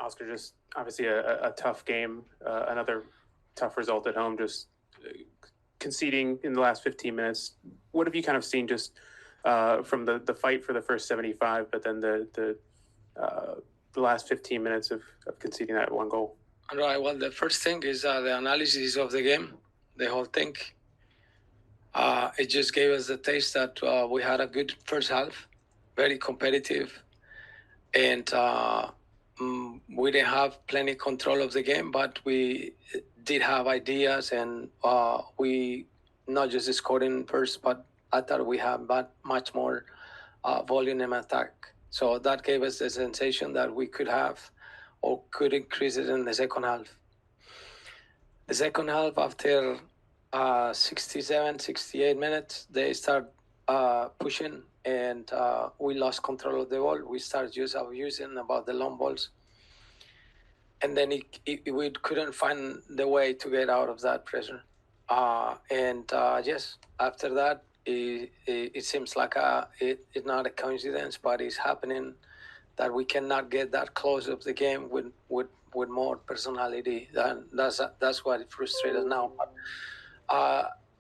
Oscar, just obviously a tough game, another tough result at home, just conceding in the last 15 minutes. What have you kind of seen just from the fight for the first 75, but then the last 15 minutes of conceding that one goal? Right. Well, the first thing is the analysis of the game, the whole thing. It just gave us the taste that we had a good first half, very competitive, and we didn't have plenty control of the game, but we did have ideas, and we not just scoring first, but I thought we had much more volume in attack. So that gave us the sensation that we could have or could increase it in the second half. The second half, after 67, 68 minutes, they start pushing, and we lost control of the ball. We started using about the long balls. And then we couldn't find the way to get out of that pressure. Yes, after that, it seems like it's not a coincidence, but it's happening that we cannot get that close of the game with more personality. That's what frustrates us now. But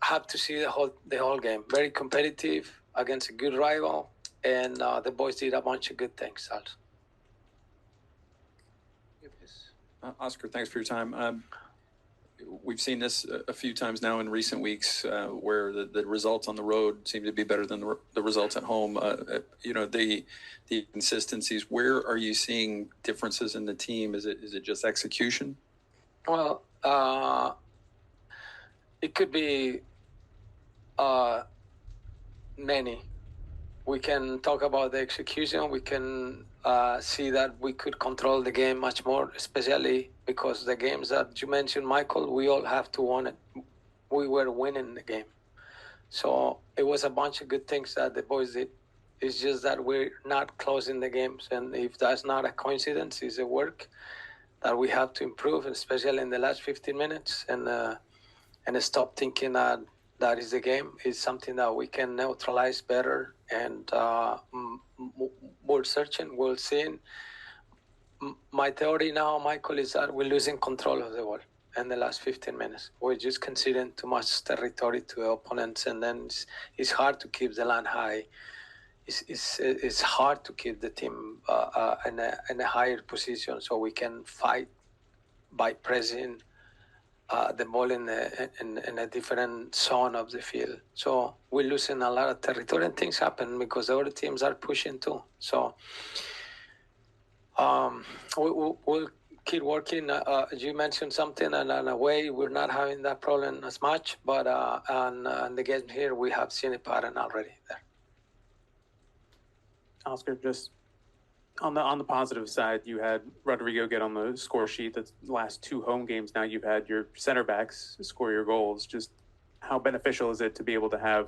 have to see the whole game. Very competitive against a good rival, and the boys did a bunch of good things also. Oscar, thanks for your time. We've seen this a few times now in recent weeks where the results on the road seem to be better than the results at home. The inconsistencies. Where are you seeing differences in the team? Is it just execution? Well, it could be many. We can talk about the execution. We can see that we could control the game much more, especially because the games that you mentioned, Michael, we all have to win it. We were winning the game. So it was a bunch of good things that the boys did. It's just that we're not closing the games. And if that's not a coincidence, it's a work that we have to improve, especially in the last 15 minutes, and stop thinking that is the game. It's something that we can neutralize better, and we're searching, we're seeing. My theory now, Michael, is that we're losing control of the ball in the last 15 minutes. We're just conceding too much territory to the opponents, and then it's hard to keep the line high. It's hard to keep the team in a higher position, so we can fight by pressing the ball in a different zone of the field. So we're losing a lot of territory, and things happen because the other teams are pushing too. So we'll keep working. You mentioned something, and in a way, we're not having that problem as much. But on the game here, we have seen a pattern already there. Oscar, just on the positive side, you had Rodrigo get on the score sheet. The last two home games now, you've had your center backs score your goals. Just how beneficial is it to be able to have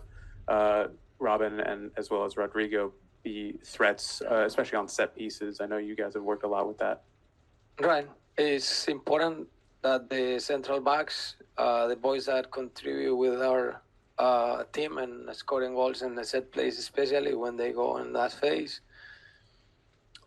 Robin and as well as Rodrigo be threats, especially on set pieces? I know you guys have worked a lot with that. Right. It's important that the central backs, the boys that contribute with our team and scoring goals in the set plays, especially when they go in that phase,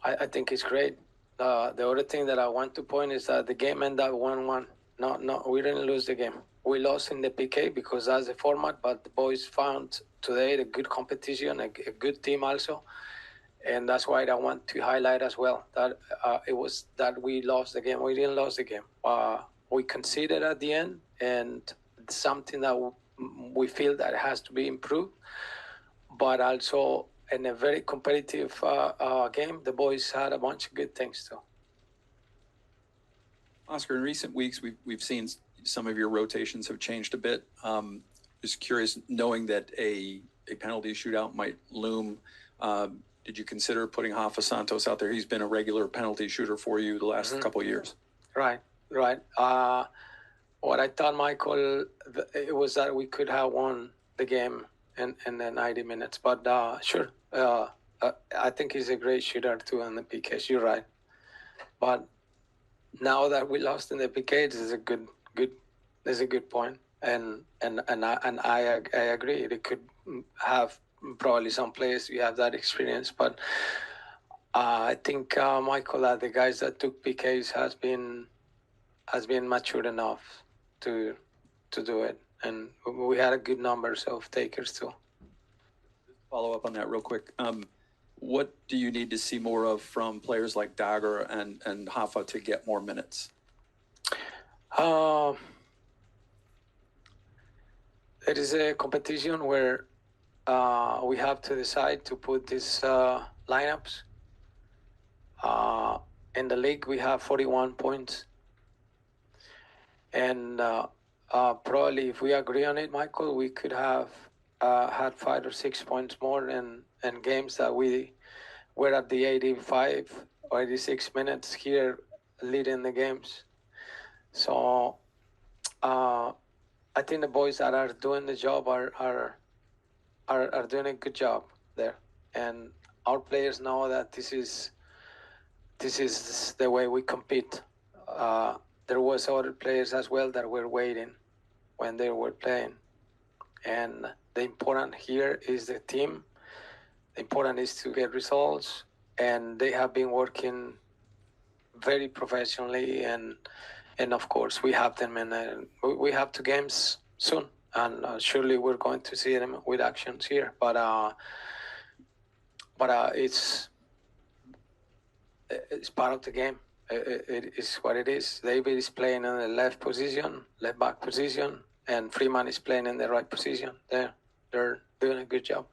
I think it's great. The other thing that I want to point is that the game ended up 1-1. No, we didn't lose the game. We lost in the PK because that's the format, but the boys found today a good competition, a good team also. And that's why I want to highlight as well that it was that we lost the game. We didn't lose the game. We conceded at the end, and it's something that we feel that has to be improved. But also in a very competitive game, the boys had a bunch of good things too. Oscar, in recent weeks, we've seen some of your rotations have changed a bit. Just curious, knowing that a penalty shootout might loom, did you consider putting Rafa Santos out there? He's been a regular penalty shooter for you the last couple of years. Right. What I thought, Michael, it was that we could have won the game in the 90 minutes. But sure, I think he's a great shooter too in the PKs. You're right. But now that we lost in the PKs, this is a good point. And I agree. It could have probably some players we have that experience, but I think Michael, that the guys that took PKs has been mature enough to do it, and we had a good numbers of takers too. Follow up on that real quick. What do you need to see more of from players like Dagger and Hafa to get more minutes? It is a competition where we have to decide to put these lineups. In the league, we have 41 points. And probably if we agree on it, Michael, we could have had 5 or 6 points more in games that we were at the 85 or 86 minutes here leading the games. So I think the boys that are doing the job are doing a good job there, and our players know that this is the way we compete. There was other players as well that were waiting when they were playing, and the important here is the team. The important is to get results, and they have been working very professionally, and of course we have them in we have 2 games soon, and surely we're going to see them with actions here, but it's part of the game. It is what it is. David is playing in the left back position, and Freeman is playing in the right position. They're doing a good job.